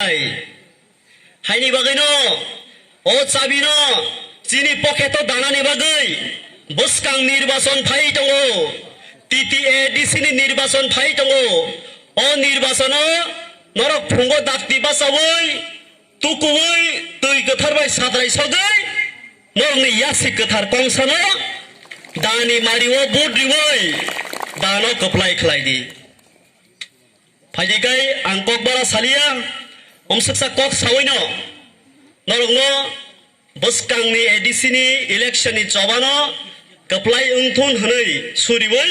हाइनि बागैनो ओ चाबिनो चिनी पकेटो दानानि बागै बुस्कां निर्वाचन फाइ दङ TTADC नि निर्वाचन फाइ दङ ओ निर्वाचनो नरक फुंगो दाक्ति बासावै तुकुवै तै गोथारबाय साद्राय सगै नरनि यासि गोथार कंसानो दानि मारिवो बुद्रिवै दानो कप्लाय खलायदि फाइदिगाय आं ककबारा सालिया अमसक्सा कक सावैनो नरगनो बुस्कांनि ADC नि इलेक्शननि जबानो कप्लाय उंथुन हनै सुरिवै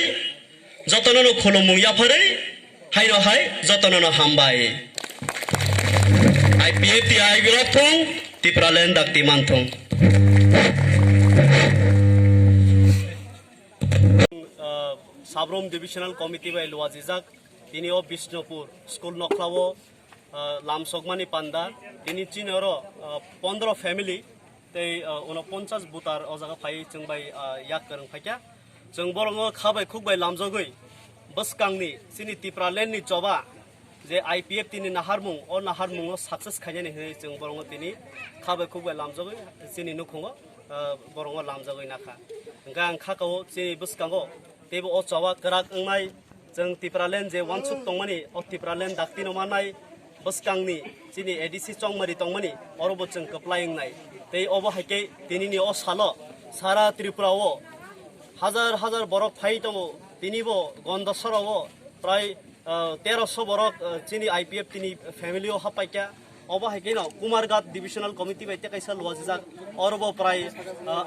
जतननो खुलुमु याफारै हायनो हाय जतननो हामबाय IPFT आइ बिरथुं तिप्रालेन दाक्ति मानथुं साब्रम डिविजनल कमिटी बाय लुवाजिजाक दिनिओ बिष्णुपुर स्कुल नख्लावो लामसगमानी पान्दा दिनी चिनरो 15 फैमिली तै 49 बुतार अजागा फाइ जोंबाय याक करं फाइक्या जों बरंगो खाबाय खुगबाय लामजगै बसकांनि सिनि तिप्रालेननि जबा जे IPFT नि नाहारमुं ओ नाहारमुंओ सक्सेस खायनानै होय जों बरंगो दिनि खाबाय खुगबाय लामजगै सिनि नुखुङो बरंगो लामजगै नाखा गां खाकाव सिनि बसकांगो तेबो ओ जबा कराक अंनाय जों तिप्रालेन जे वानसुक तंमानि ओ तिप्रालेन दाक्ति नमानाय बसकांनि चिनि ADC चंमारि तंमानि अरबो जों कप्लायंनाय तै अबो हाइके दिनिनि ओ सालो सारा त्रिपुराओ हाजार हाजार बरक फाइ दङ दिनिबो गन्दसराओ प्राय 1300 बरक चिनि IPFT नि फैमिलिओ हापाइका अबो हाइके न कुमारघाट डिविजनल कमिटी बायते कैसा लुवाजिजाक अरबो प्राय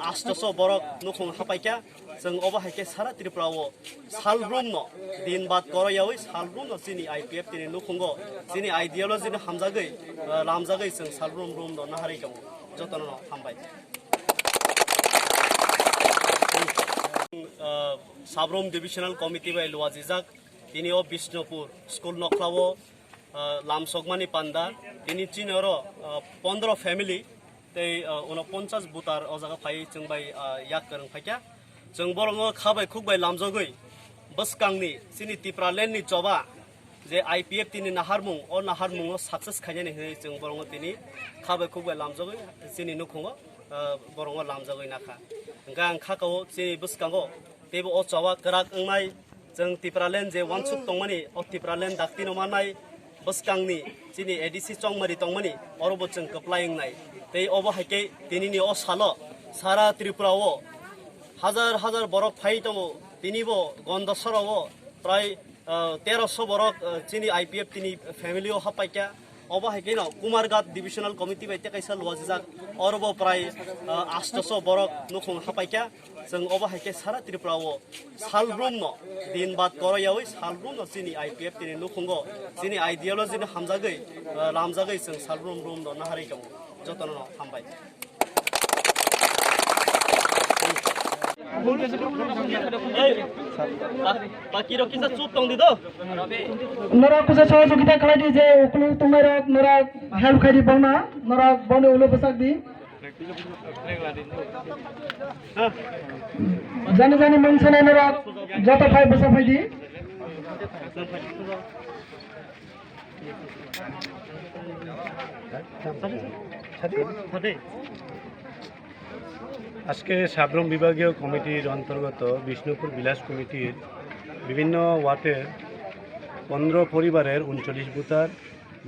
800 बरक नुखुं हापाइका जों अबो हाइके सारा त्रिपुराओ सालब्रुम न दिन बाद करयावै सालब्रुम न चिनि IPFT नि नुखुंगो चिनि आइडियोलॉजी नि हामजागै लामजागै जों सालब्रुम रुम न नाहारै दङ जतन न हामबाय साब्रम डिविजनल कमिटी बाय लुवाजिजाक दिनिओ बिष्णुपुर स्कुल नख्लावो लामसगमानी पान्दा दिनी चिनरो 15 फैमिली तै 49 बुतार अजागा फाइ जोंबाय याक करं फाइक्या जों बरंगो खाबाय खुगबाय लामजगै बसकांनि सिनि तिप्रालेननि जबा जे IPFT नि नाहारमुं ओ नाहारमुंओ सक्सेस खायनानै होय जों बरंगो दिनि खाबाय खुगबाय लामजगै सिनि नुखुङो बरंगो लामजगै नाखा गां खाकाव सिनि बसकांगो तेबो ओ जबा कराक अंनाय जों तिप्रालेन जे वानसुक तंमानि ओ तिप्रालेन दाक्ति नमानाय बसकांनि चिनि ADC चंमारि तंमानि अरबो जों कप्लायंनाय तै अबो हाइके दिनिनि ओ सालो सारा त्रिपुराओ हाजार हाजार बरक फाइ दङ दिनिबो गन्दसराओ प्राय 1300 बरक चिनि IPFT नि फैमिलिओ हापाइका अबो हाइके न कुमारघाट डिविजनल कमिटी बायते कैसा लुवाजिजाक अरबो प्राय 800 बरक नुखुं हापाइका जों अबो हाइके सारा त्रिपुराओ सालब्रुम न दिन बाद करयावै सालब्रुम न चिनि IPFT नि नुखुंगो चिनि आइडियोलॉजी नि हामजागै लामजागै जों सालब्रुम रुम न नाहारै दङ जतन न हामबाय बाकी रखिसा चुप तंग दिदो नरा कुछ सहयोगिता खालायदि जे उकलु तुमारा नरा हेल्प खायदि बावना नरा बावने उलो बसाक दी जाने जाने मनसने नरा जत फाइ बसा फाइदि आज के साब्रम विभागीय कमिटिर अंतर्गत विष्णुपुर বিলাস कमिटिर विभिन्न वार्डर 15 परिवारेर 39 बुतार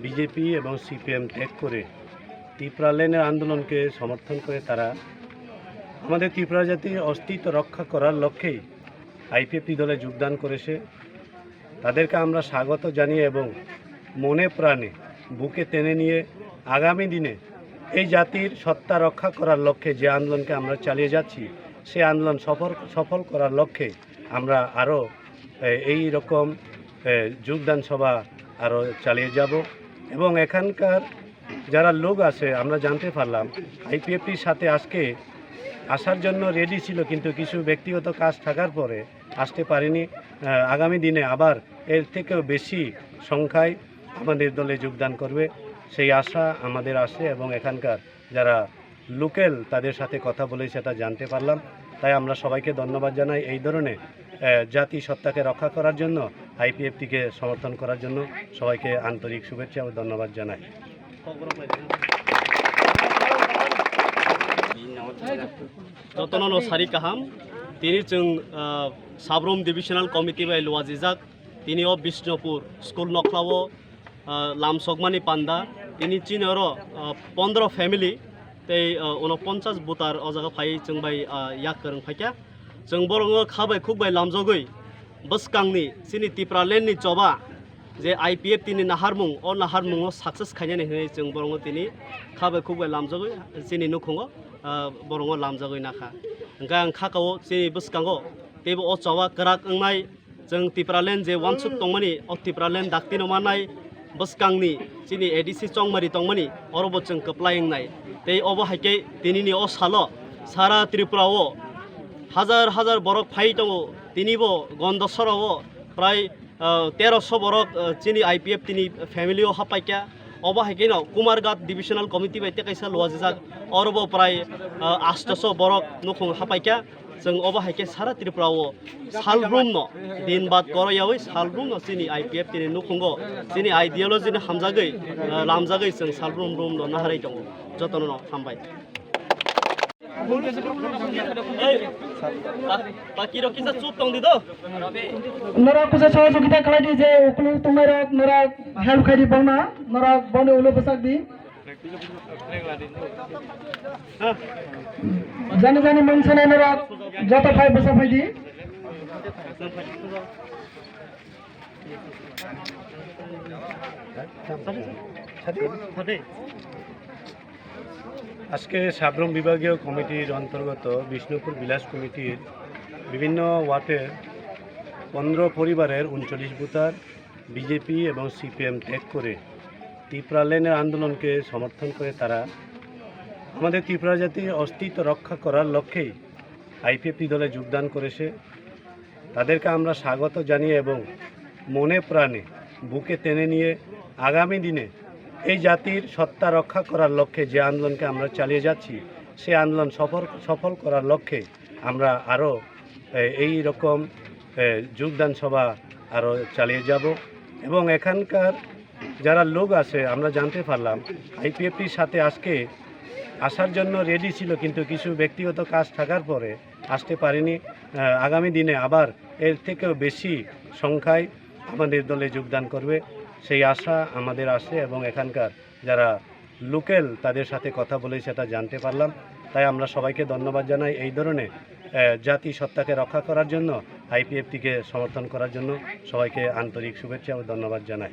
बीजेपी और CPM ত্যাগ करे त्रिपुरालेনের आंदोलन के समर्थन करे तारा हमारे त्रिपुरा जातिर अस्तित्व रक्षा करार लक्ष्ये IPFT दले योगदान करेছে তাদেরকে আমরা স্বাগত জানিয়ে এবং মনে প্রাণে বুকে টেনে নিয়ে आगामी दिने এই জাতির সত্তা রক্ষা করার লক্ষ্যে যে আন্দোলনকে আমরা চালিয়ে যাচ্ছি সেই আন্দোলন সফল করার লক্ষ্যে আমরা আরও এই রকম যোগদান সভা আরও চালিয়ে যাব এবং এখানকার যারা লোক আছে আমরা জানতে পারলাম IPFTর সাথে আজকে আসার জন্য রেডি ছিল কিন্তু কিছু ব্যক্তিগত কাজ থাকার পরে আসতে পারেনি আগামী দিনে আবার এর থেকেও বেশি সংখ্যায় আমাদের দলে যোগদান করবে সেই আশা আমাদের আছে এবং এখানকার যারা লোকাল তাদের সাথে কথা বলে সেটা জানতে পারলাম তাই আমরা সবাইকে ধন্যবাদ জানাই এই ধরনের জাতি সত্তাকে রক্ষা করার জন্য IPFT কে সমর্থন করার জন্য সবাইকে আন্তরিক শুভেচ্ছা ও ধন্যবাদ জানাই। যতন সারি কাহাম তিনি जों সাবরুম ডিভিশনাল কমিটি বাই লুয়াজিজাক তিনিও বিষ্ণুপুর স্কুল নখলাও লামসকমানি পান্ডা তিনি চিনর 15 ফ্যামিলি तै 49 बुतार अ जागा फाइ जों बाय याक करं फाइका जों बरंग खाबाय खुबाय लामजगै बसकांनि सिनि तिप्रालेननि चबा जे आईपीएफ तिनि नाहारमुं अ नाहारमुं सक्सेस खायनानै होय जों बरंग तिनि खाबाय खुबाय लामजगै सिनि नुखुंगो बरंग लामजगै नाखा ओंका आं खाकाव सिनि बसकांगो तेबो अ चबा कराक ओंनाय जों तिप्रालेन जे वानसुक तंमानि अ तिप्रालेन दाक्ति नमानाय बसकांनि सिनि एडीसी चंमारि तंमानि अरबो जों कप्लायंनाय तै अबहायके दिनैनि अ सालो सारा त्रिपुराव हाजार हाजार बरक फाइ दङ दिनैबो गन्दसराव प्राय 1300 बरक चिनि आईपीएफ तिनि फैमिलियाव हापाइका अबहायके न कुमारघाट डिविजनल कमिटी बायते कैसा लुवाजिजाक अरबो प्राय 800 बरक नुखुं हापाइका जों अबहायके सारा त्रिपुराव सालब्रुम न दिन बाद करयावै सालब्रुम न चिनि आईपीएफ तिनि नुखुंगो चिनि आइडियोलॉजी हामजागै लामजागै जों सालब्रुम ब्रुम न नाहारै दङ जतन न हामबाय बाकी रकिसा चुप दं दिदो नरा कुछ सहयोगिता खालायदि जे उकलु तुमाइरा नरा हेल्प खायदि बावना नरा बावने उलो बसाक दी जाने जाने मनसने नरा जत फाइ बसा फाइदि আজকে সাবরুম বিভাগীয় কমিটির অন্তর্গত বিষ্ণুপুর বিলাস কমিটির বিভিন্ন ওয়ার্ডের 15 পরিবারের 39 বুতার বিজেপি এবং সিপিএম ত্যাগ করে ত্রিপুরা লেনের আন্দোলনকে সমর্থন করে তারা আমাদের ত্রিপুরা জাতির অস্তিত্ব রক্ষা করার লক্ষ্যেই আইপিএফটি দলে যোগদান করেছে। তাদেরকে আমরা স্বাগত জানিয়ে এবং মনে প্রাণে বুকে টেনে নিয়ে আগামী দিনে এই জাতির সত্তা রক্ষা করার লক্ষ্যে যে আন্দোলনকে আমরা চালিয়ে যাচ্ছি সেই আন্দোলন সফল করার লক্ষ্যে আমরা আরও এই রকম যোগদান সভা আরও চালিয়ে যাব এবং এখানকার যারা লোক আছে আমরা জানতে পারলাম আইপিএফটির সাথে আজকে আসার জন্য রেডি ছিল কিন্তু কিছু ব্যক্তিগত কাজ থাকার পরে আসতে পারেনি। আগামী দিনে আবার এর থেকেও বেশি সংখ্যায় আমাদের দলে যোগদান করবে সেই আশা আমাদের আছে এবং এখানকার যারা লোকাল তাদের সাথে কথা বলে সেটা জানতে পারলাম। তাই আমরা সবাইকে ধন্যবাদ জানাই এই ধরনের জাতি সত্তাকে রক্ষা করার জন্য আইপিএফটিকে সমর্থন করার জন্য সবাইকে আন্তরিক শুভেচ্ছা ও ধন্যবাদ জানাই।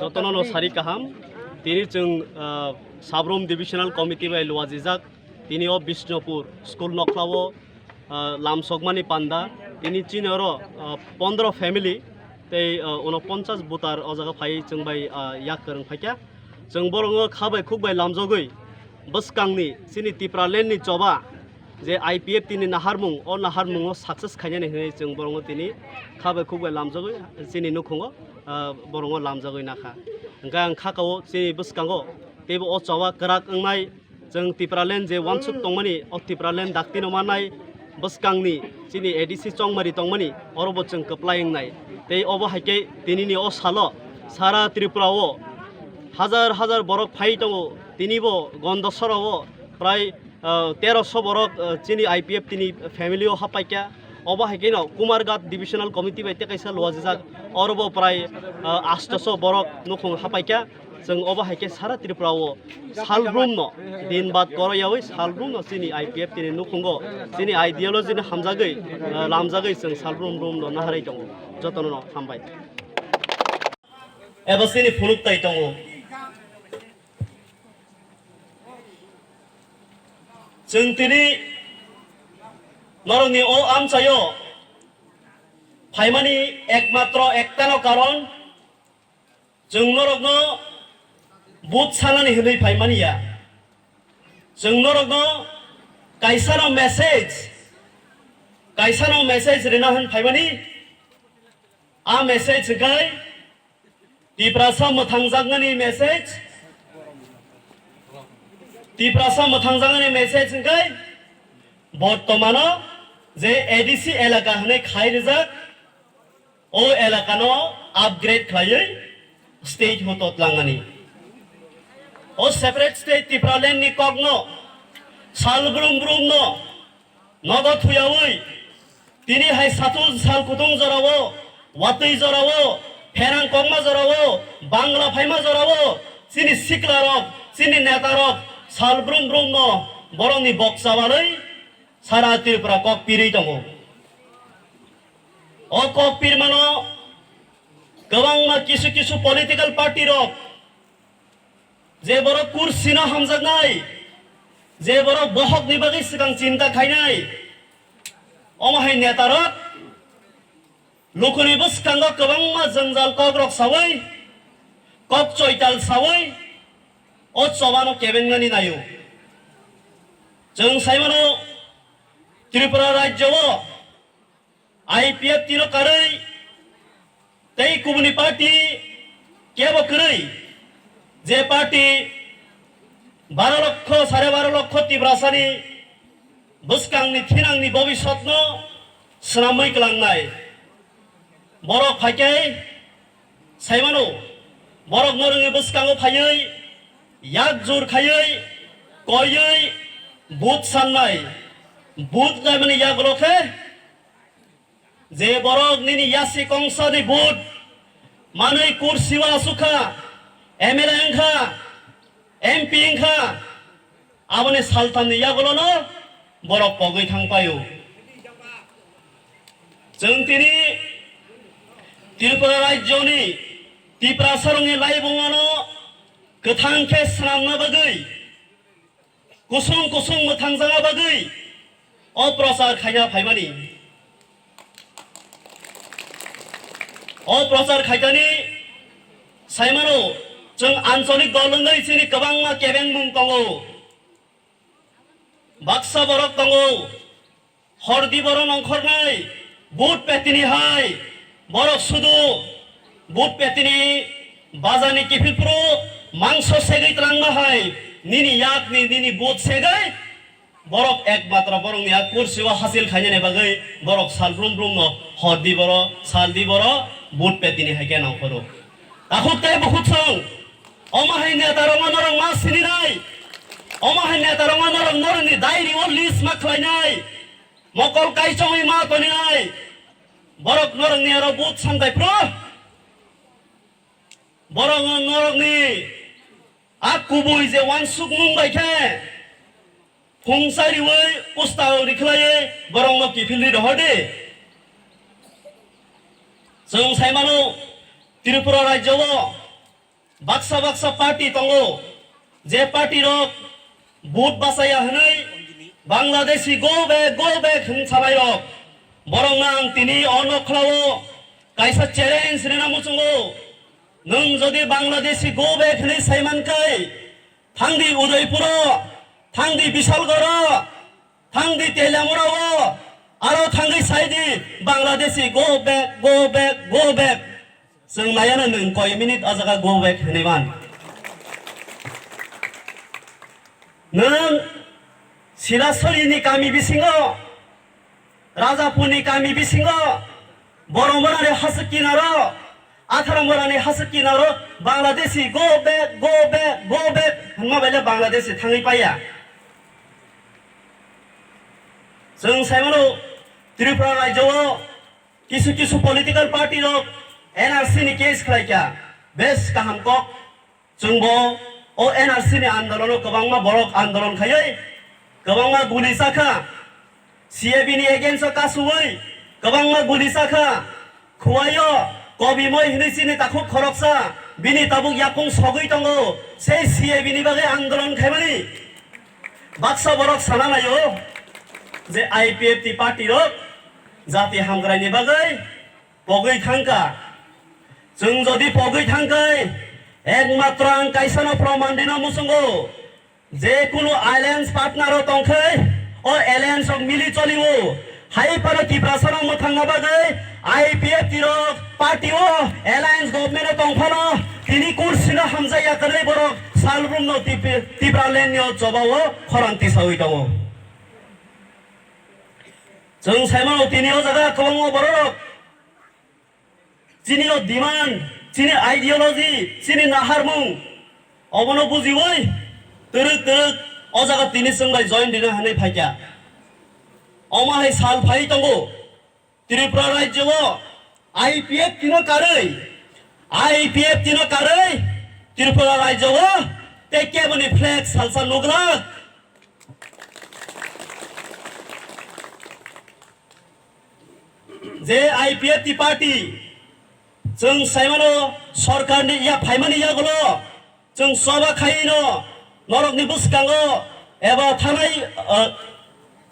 যতন সারি কাহাম তিনি जों সাবরুম ডিভিশনাল কমিটি বাই লুয়াজিজাক তিনিও বিষ্ণুপুর স্কুল নখলাও লামসকমানি পান্ডা তিনি চিনর 15 ফ্যামিলি तै 49 बुतार अ जागा फाइ जों बाय याक करं फाइका जों बरंग खाबाय खुबाय लामजगै बसकांनि सिनि तिप्रालेननि चबा जे आईपीएफ तिनि नाहारमुं अ नाहारमुं सक्सेस खायनानै होय जों बरंग तिनि खाबाय खुबाय लामजगै सिनि नुखुंगो बरंग लामजगै नाखा ओंका आं खाकाव सिनि बसकांगो तेबो अ चबा कराक ओंनाय जों तिप्रालेन जे वानसुक तंमानि अ तिप्रालेन दाक्ति नमानाय बसकांनि चिनि एडीसी चंमारि तंमानि अरबो जों कप्लायंनाय तै अबहायके दिनैनि अ सालो सारा त्रिपुराव हाजार हाजार बरक फाइ दङ दिनैबो गन्दसराव प्राय 1300 बरक चिनि आईपीएफ तिनि फैमिलियाव हापाइका अबहायके न कुमारघाट डिविजनल कमिटी बायते कैसा लुवाजिजाक अरबो प्राय 800 बरक नुखुं हापाइका जों अबहायके सारा त्रिपुराव सालब्रुम न दिन बाद करयावै सालब्रुम न चिनि आईपीएफ तिनि नुखुंगो चिनि आइडियोलॉजी हामजागै लामजागै जों सालब्रुम ब्रुम न नाहारै दङ जतन न हामबाय एबा चिनि फुलुकताय दङ जों तिनि नरनि अ आमचायो फाइमानि एकमात्र एकतानो कारण जों नरगनो बुथ सानानै होनै फाइमानिया जों नरगनो काइसानो मेसेज रेना होन फाइमानि आ मेसेज गाय तिप्रासा मोथांजागनि मेसेज तिप्रासा मोथांजागनि मेसेज गाय बर्तमानो जे एडीसी एलाका हनै खायरजाक o elakano upgrade khlai state hotot langani o separate state Tipraland ni kogno salbrum brum no nogo thuyawi tini hai satun sal kutung jorawo watui jorawo ferang kongma jorawo bangla phaima jorawo sini siklarok sini netarok salbrum brum no boroni boksabalai sara Tripura kok piri tongo o kok pir mano gabangma kisu kisu political party rok je boro kursi na hamjagnai je boro bohok ni bagi sigang cinta khainai omahai netarok lukuni buskango gabangma jangjal kok rok sawai kok choital sawai o chobano kebengani nayo jeng saimano Tripura rajyo IPF tino karai tei kubuni party kebo karai je party 12 লক্ষ 12.5 লক্ষ Tibrasani buskangni thinangni bobishotno snamui klangnai borok phaikai saimano borok norungi buskango phaioi yak jur khaioi koioi but sannai but jamani yaglokhe je borok nini yasi kongsani but manai kursiwa sukha MLA angkha MP angkha abone saltanni yagolono borok pogoi thangpayo जों tini Tripura rajyoni Tripura sarungi laibungano gothangkhe snamna bagui kusung kusung mothangjaga bagui o prachar khaina phaimani o prachar khaitani saimano जों आंचलिक दलंगै सिनि गोबांमा केबेंमुं दङो बाक्सा बरक दङ हरदि बर नंखरनाय बुट पेतिनि हाय बरक सुदु बुट पेतिनि बाजानि किफिलप्रो मांस सेगै त्रांगा हाय निनि याकनि निनि बुट सेगै बरक एकमात्र बरंनि आ कुरसिवा हासिल खायने बागै बरक सालब्रुम ब्रुम न हरदि बर सालदि बर बुट पेतिनि हायके नंखरो आखुतै बहुत सं omahai netarong norong ma sininai omahai netarong norong norni dairi o list ma khlainai mokol kaisongi ma toninai borok norong ni aro but samtai pro borok norong ni akubui je wan suk mumbai khe phungsari wei postao rikhlaye borok no kifilri rohode जों saimano Tripura rajyo baksa baksa party tongo je party rok but basaya hanai Bangladeshi go back hung sabai rok borong nang tini onokhlawo kaisa challenge rena muchungo nung jodi Bangladeshi go back hanai saiman kai thangdi Udaipuro thangdi Bishalgoro thangdi Telamura aro thangdi saidi Bangladeshi go back जों नायानो नों कय minute आजागा गो bake होनायमान नों सिरासलिनि गामि बिसिङो राजापुरनि गामि बिसिङो बरमरानि हासो किनारो आथारामरानि हासो किनारो बांलादेशि गो bake होनमा बायले बांलादेशि थाङै पाया जों साइमानो त्रिपुरा राज्योआव किसु किसु पलिटिकल पार्टी रक NRC ni case khlaika bes kaham kok jungbo o NRC ni andolono gobangma borok andolon khayai gobangma guli sakha CAB ni against kasuwai gobangma guli sakha khuayo kobi moi hinisi ni takuk khoroksa bini tabuk yakung sogoi tongo sei CAB ni bage andolon khaimani baksa borok sananayo je IPF ti party rok jati hamgrai ni bagai pogoi thangka जों जदि पगै थांगै एकमात्र आं काइसानो प्रमाण दिना मुसंगो जे कुनु आइलैंड्स पार्टनार तंखै ओ एलायंस अफ मिलि चलिवो हाई पर तिब्रासना मथांगा बागै IPF तिरो पार्टी ओ एलायंस गभर्नमेंट तंफानो तिनि कुर्सिनो हामजाया करै बरक सालब्रुम नो तिब्रालेन्ड नि जबावो खरांति सावै दङ जों साइमानो तिनियाव जागा कलंगो बरक চিনি ডিমান্ড চিনি আইডিওলজি চিনি নাহারমুং অবনো বুঝিবই তরুক তরুক ও জায়গা তিনি সঙ্গাই জয়েন দিনে হানে ফাইকা অমাহাই সাল ফাই তঙ্গো ত্রিপুরা রাজ্য আইপিএফ তিনো কারৈ আইপিএফ তিনো কারৈ ত্রিপুরা রাজ্য তেকে বনি ফ্ল্যাগ সালসা নুগলা যে আইপিএফ টি পার্টি जों साइमानो सरकारनि या फाइमानि यागलो जों सभा खाइनो नरकनि बुसकांगो एबा थानाय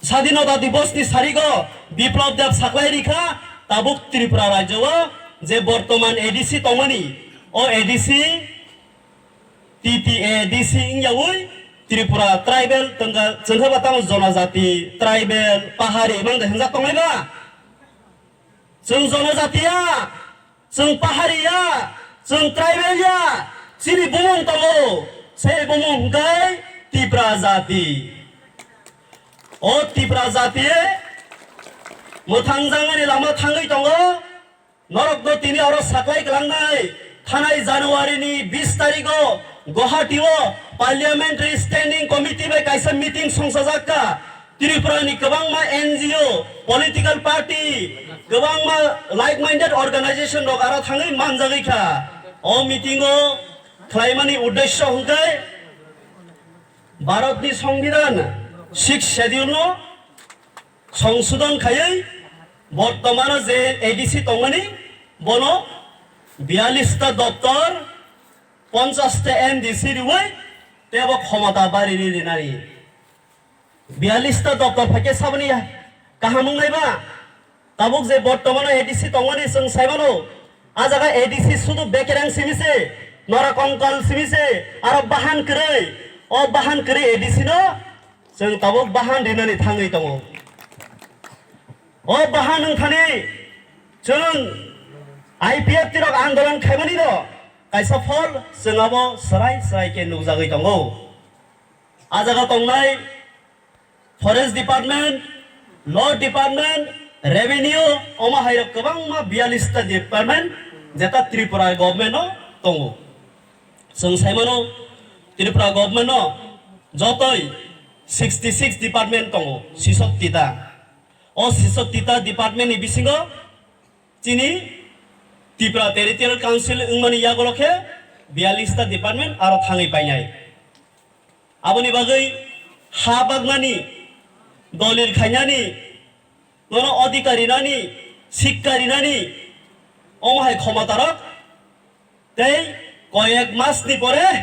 स्वाधीनता दिवसनि सारिगो बिप्लब देब साख्लाय रिखा ताबुक त्रिपुरा राज्यो जे बर्तमान एडीसी तंगनि ओ एडीसी टीटीएडीसी इंयावै त्रिपुरा ट्राइबल तंगा जोंखबातां जनजाति ट्राइबल पाहारि मंग हिंजा तंगायबा जों जनजातिया जों पाहारिया जों ट्राइबेलिया सिनि बुमुं तंगो से बुमुं गै त्रिपुरा जाति ओ त्रिपुरा जाति मोथांजांनि लामा थाङै तंगो नरकदो तिनि आरो साख्लाय गलांनाय थानाय जानुवारिनि 20 तारिखो गुवाहाटीआव पार्लियामेंटारि स्टैंडिंग कमिटी बाय कायसा मीटिंग संसाजाका त्रिपुरानि गोबांमा एनजीओ पलिटिकल पार्टी गोबांमा लाइक माइंडेड अर्गानाइजेशन दं आरो थाङै मानजागैखा अ मीटिंगो खालायमानि उद्देश्य हुंखै भारतनि संविधान 6 शेड्यूल संशोधन खायै बर्तमान जे एडीसी तंगनि बनो 42 टा दप्तर 50 टा एमडीसी रुवै तेबो क्षमता बारिनि दिनारि 42 टा दप्तर फाके साबनि काहामुंनायबा ताबुक जे बर्तमान एडीसी तंगनि जों साइबानो आ जागा एडीसी सुदु बेकेरां सिमिसे नरा कंकाल सिमिसे आरो बाहान करै ओ बाहान करै एडीसी नो जों ताबुक बाहान दिनानि थाङै दङ ओ बाहान नोंथानि जों आईपीएफ तिरक आन्दोलन खायमानि द कायसा फल जोंआबो सराय सराय के नुजागै दङ आ जागा तंनाय forest department law department revenue अमाहाय गोबांमा 42 टा डिपार्टमेंट जेता त्रिपुरा गवर्नमेंट दङ जों साइमानो त्रिपुरा गवर्नमेंट जतै 66 डिपार्टमेंट दङ 66 टा ओ 66 टा डिपार्टमेंट नि बिसिङो चिनि त्रिपुरा टेरिटरियल काउन्सिल इंमानि यागलखे 42 टा डिपार्टमेंट आरो थाङै बायनाय आबनि बागै हा बागनानि दलिल खायनानि नों अधिकारी नानी शिक्षारी नानी अमाहाय क्षमतारक तै कयेक मासनि परे